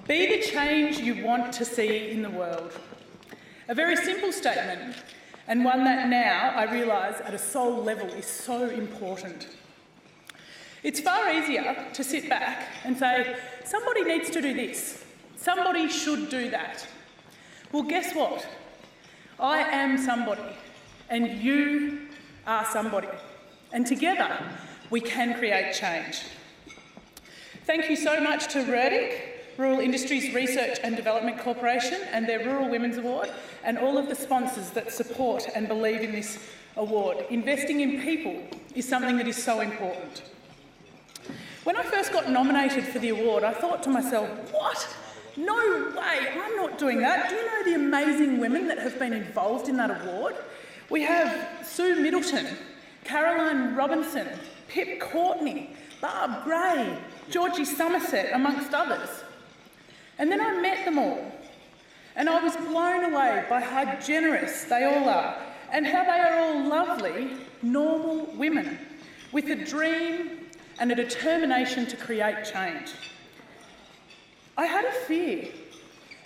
Be the change you want to see in the world. A very simple statement, and one that now I realise at a soul level is so important. It's far easier to sit back and say, somebody needs to do this, somebody should do that. Well, guess what? I am somebody, and you are somebody, and together we can create change. Thank you so much to RIRDC, Rural Industries Research and Development Corporation, and their Rural Women's Award, and all of the sponsors that support and believe in this award. Investing in people is something that is so important. When I first got nominated for the award, I thought to myself, what? No way, I'm not doing that. Do you know the amazing women that have been involved in that award? We have Sue Middleton, Caroline Robinson, Pip Courtney, Barb Gray, Georgie Somerset, amongst others. And then I met them all, and I was blown away by how generous they all are and how they are all lovely, normal women with a dream and a determination to create change. I had a fear,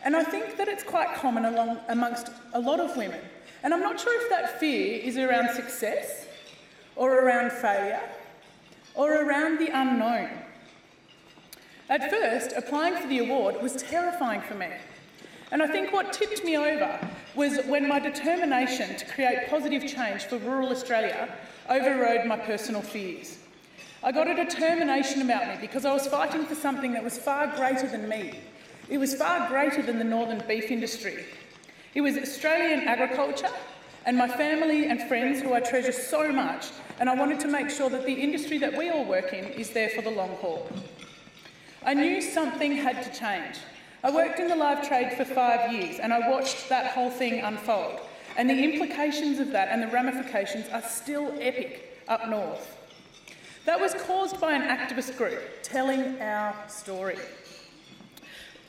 and I think that it's quite common amongst a lot of women. And I'm not sure if that fear is around success, or around failure, or around the unknown. At first, applying for the award was terrifying for me. And I think what tipped me over was when my determination to create positive change for rural Australia overrode my personal fears. I got a determination about me because I was fighting for something that was far greater than me. It was far greater than the northern beef industry. It was Australian agriculture and my family and friends who I treasure so much, and I wanted to make sure that the industry that we all work in is there for the long haul. I knew something had to change. I worked in the live trade for 5 years and I watched that whole thing unfold, and the implications of that and the ramifications are still epic up north. That was caused by an activist group telling our story.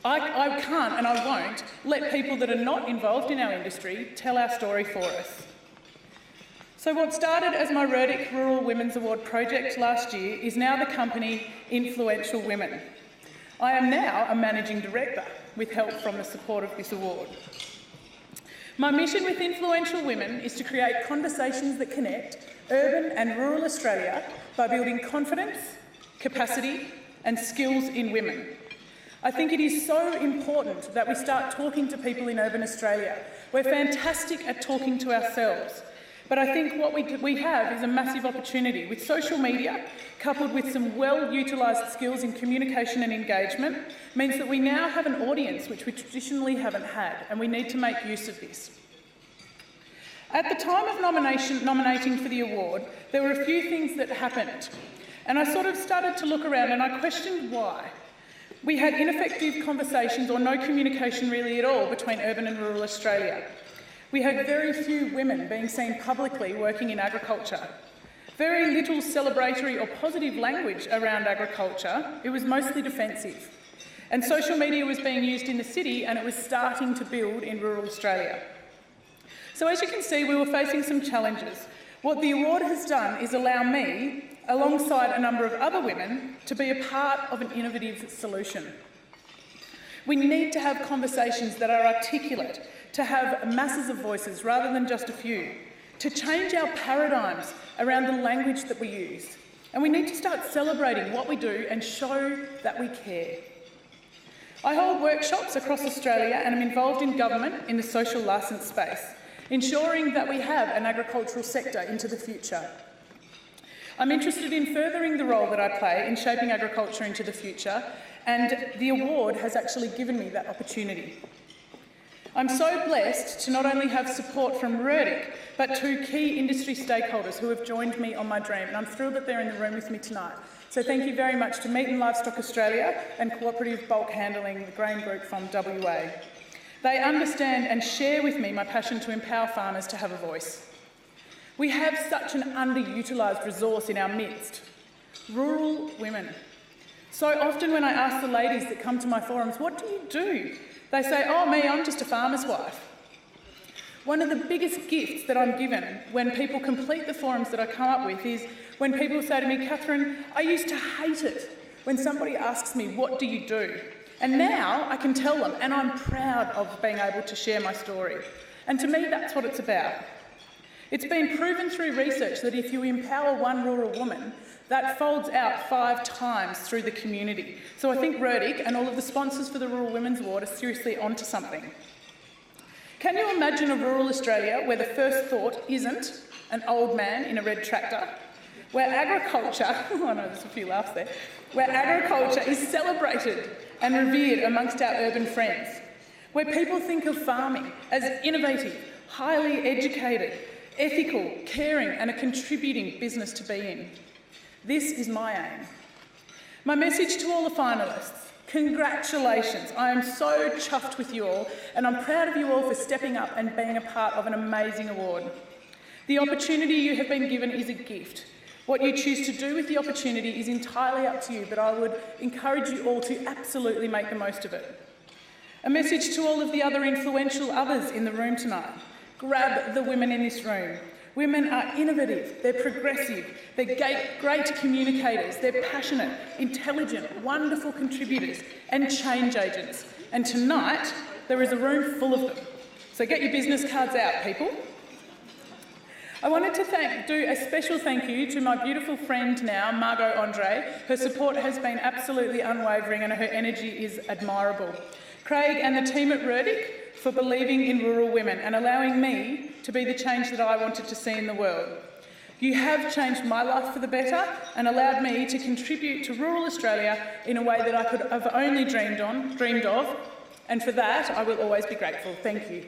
I can't and I won't let people that are not involved in our industry tell our story for us. So what started as my RIRDC Rural Women's Award project last year is now the company Influential Women. I am now a managing director with help from the support of this award. My mission with Influential Women is to create conversations that connect urban and rural Australia by building confidence, capacity and skills in women. I think it is so important that we start talking to people in urban Australia. We're fantastic at talking to ourselves, but I think what we have is a massive opportunity with social media, coupled with some well-utilised skills in communication and engagement, means that we now have an audience which we traditionally haven't had, and we need to make use of this. At the time of nominating for the award, there were a few things that happened, and I sort of started to look around and I questioned why. We had ineffective conversations or no communication really at all between urban and rural Australia. We had very few women being seen publicly working in agriculture. Very little celebratory or positive language around agriculture. It was mostly defensive. And social media was being used in the city and it was starting to build in rural Australia. So as you can see, we were facing some challenges. What the award has done is allow me, alongside a number of other women, to be a part of an innovative solution. We need to have conversations that are articulate, to have masses of voices rather than just a few, to change our paradigms around the language that we use. And we need to start celebrating what we do and show that we care. I hold workshops across Australia and am involved in government in the social licence space, ensuring that we have an agricultural sector into the future. I'm interested in furthering the role that I play in shaping agriculture into the future, and the award has actually given me that opportunity. I'm so blessed to not only have support from RIRDC, but two key industry stakeholders who have joined me on my dream, and I'm thrilled that they're in the room with me tonight. So thank you very much to Meat and Livestock Australia and Cooperative Bulk Handling, the grain group from WA. They understand and share with me my passion to empower farmers to have a voice. We have such an underutilised resource in our midst, rural women. So often when I ask the ladies that come to my forums, what do you do? They say, oh, me, I'm just a farmer's wife. One of the biggest gifts that I'm given when people complete the forums that I come up with is when people say to me, Catherine, I used to hate it when somebody asks me, what do you do? And now I can tell them, and I'm proud of being able to share my story. And to me, that's what it's about. It's been proven through research that if you empower one rural woman, that folds out 5 times through the community. So I think RIRDC and all of the sponsors for the Rural Women's Award are seriously onto something. Can you imagine a rural Australia where the first thought isn't an old man in a red tractor, where agriculture, I know there's a few laughs there, where agriculture is celebrated and revered amongst our urban friends, where people think of farming as innovative, highly educated, ethical, caring and a contributing business to be in? This is my aim. My message to all the finalists: congratulations. I am so chuffed with you all, and I'm proud of you all for stepping up and being a part of an amazing award. The opportunity you have been given is a gift. What you choose to do with the opportunity is entirely up to you, but I would encourage you all to absolutely make the most of it. A message to all of the other influential others in the room tonight: grab the women in this room. Women are innovative, they're progressive, they're great communicators, they're passionate, intelligent, wonderful contributors and change agents. And tonight, there is a room full of them. So get your business cards out, people. I wanted to do a special thank you to my beautiful friend now, Margot Andre. Her support has been absolutely unwavering and her energy is admirable. Craig and the team at RIRDC for believing in rural women and allowing me to be the change that I wanted to see in the world. You have changed my life for the better and allowed me to contribute to rural Australia in a way that I could have only dreamed of, and for that I will always be grateful. Thank you.